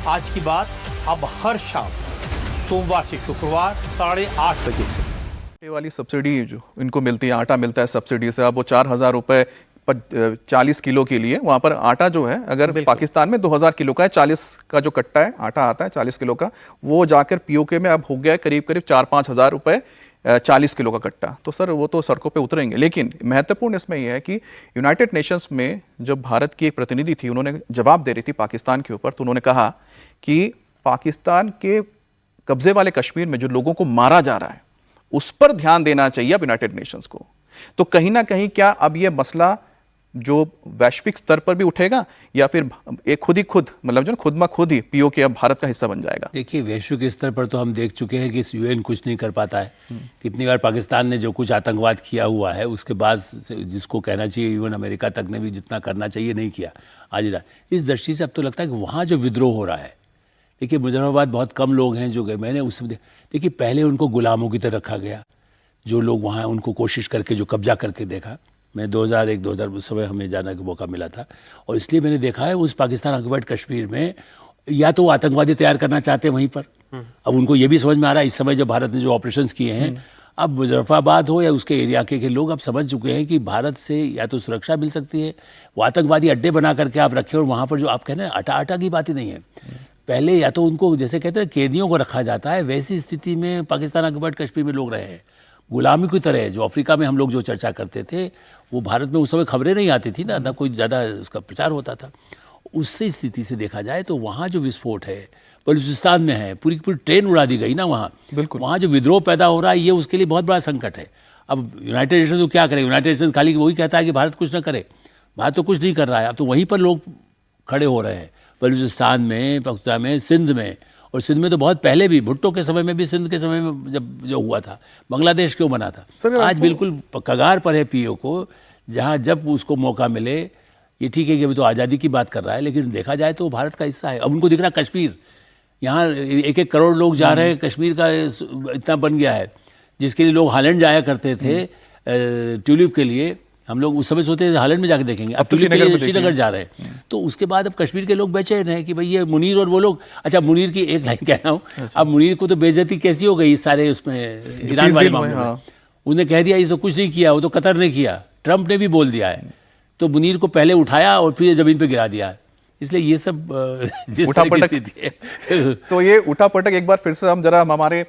आज की बात अब हर शाम सोमवार से शुक्रवार 8:30 बजे से। ये वाली सब्सिडी जो इनको मिलती है, आटा मिलता है सब्सिडी से, अब वो 4,000 रुपए 40 किलो के लिए, वहां पर आटा जो है अगर पाकिस्तान में 2,000 किलो का है, 40 का जो कट्टा है आटा आता है 40 किलो का, वो जाकर पीओके में अब हो गया करीब करीब 4-5 हज़ार रुपए 40 किलो का कट्टा। तो सर वो तो सड़कों पे उतरेंगे, लेकिन महत्वपूर्ण इसमें यह है कि यूनाइटेड नेशंस में जब भारत की एक प्रतिनिधि थी, उन्होंने जवाब दे रही थी पाकिस्तान के ऊपर, तो उन्होंने कहा कि पाकिस्तान के कब्जे वाले कश्मीर में जो लोगों को मारा जा रहा है उस पर ध्यान देना चाहिए अब यूनाइटेड नेशंस को। तो कहीं ना कहीं क्या अब यह मसला जो वैश्विक स्तर पर भी उठेगा, या फिर एक खुद मतलब जो खुद खुद ही पीओके अब भारत का हिस्सा बन जाएगा? देखिए, वैश्विक स्तर पर तो हम देख चुके हैं कि यूएन कुछ नहीं कर पाता है। कितनी बार पाकिस्तान ने जो कुछ आतंकवाद किया हुआ है उसके बाद जिसको कहना चाहिए, इवन अमेरिका तक ने भी जितना करना चाहिए नहीं किया आज रात। इस दृष्टि से अब तो लगता है कि वहाँ जो विद्रोह हो रहा है, देखिए मुजफ्फराबाद बहुत कम लोग हैं जो गए, मैंने उस समय देखिए पहले उनको गुलामों की तरह रखा गया, जो लोग वहाँ उनको कोशिश करके जो कब्जा करके देखा। मैं 2001-2000 उस समय हमें जाने का मौका मिला था, और इसलिए मैंने देखा है उस पाकिस्तान ऑक्युपाइड कश्मीर में या तो आतंकवादी तैयार करना चाहते हैं वहीं पर। अब उनको ये भी समझ में आ रहा है इस समय जब भारत ने जो ऑपरेशंस किए हैं, अब मुजफ्फराबाद हो या उसके एरिया के लोग अब समझ चुके हैं कि भारत से या तो सुरक्षा मिल सकती है, वो आतंकवादी अड्डे बना करके आप रखें, और वहाँ पर जो आप कह रहे हैं आटा की बात ही नहीं है। पहले या तो उनको जैसे कहते हैं कैदियों को रखा जाता है, वैसी स्थिति में पाकिस्तान ऑक्युपाइड कश्मीर में लोग रहे हैं गुलामी की तरह। जो अफ्रीका में हम लोग जो चर्चा करते थे वो भारत में उस समय खबरें नहीं आती थी ना कोई ज़्यादा उसका प्रचार होता था। उससे स्थिति से देखा जाए तो वहाँ जो विस्फोट है बलूचिस्तान में है, पूरी पूरी ट्रेन उड़ा दी गई ना वहाँ, बिल्कुल वहाँ जो विद्रोह पैदा हो रहा है ये उसके लिए बहुत बड़ा संकट है। अब यूनाइटेड नेशन तो क्या करे, यूनाइटेड नेशन खाली वही कहता है कि भारत कुछ ना करे, भारत तो कुछ नहीं कर रहा है। अब तो वहीं पर लोग खड़े हो रहे हैं, बलूचिस्तान में, पाकिस्तान में, सिंध में, और सिंध में तो बहुत पहले भी भुट्टो के समय में भी, सिंध के समय में जब जो हुआ था, बांग्लादेश क्यों बना था। आज बिल्कुल कगार पर है पीओ को, जहां जब उसको मौका मिले, ये ठीक है कि अभी तो आज़ादी की बात कर रहा है, लेकिन देखा जाए तो भारत का हिस्सा है। अब उनको दिख रहा कश्मीर, यहाँ 1-1 करोड़ लोग जा रहे हैं, कश्मीर का इतना बन गया है जिसके लिए लोग हालैंड जाया करते थे ट्यूलिप के लिए। हम लोग उस समय सोचते थे हालैंड में जाके देखेंगे, अब तो श्रीनगर जा रहे हैं। तो उसके बाद अब कश्मीर के लोग बेचैन हैं कि भाई ये मुनीर और वो लोग। अच्छा, मुनीर की एक लाइन कह रहा हूँ, अब मुनीर को तो बेइज्जती कैसी हो गई सारे उसमें ईरान वाले मामले में। उन्हें कह दिया ये तो कुछ नहीं किया, वो तो कतर ने किया, ट्रंप ने भी बोल दिया है। तो मुनीर को पहले उठाया और फिर जमीन पे गिरा दिया। इसलिए ये सब जिस तरह की स्थिति है तो ये उठापटक एक बार फिर से हम जरा हमारे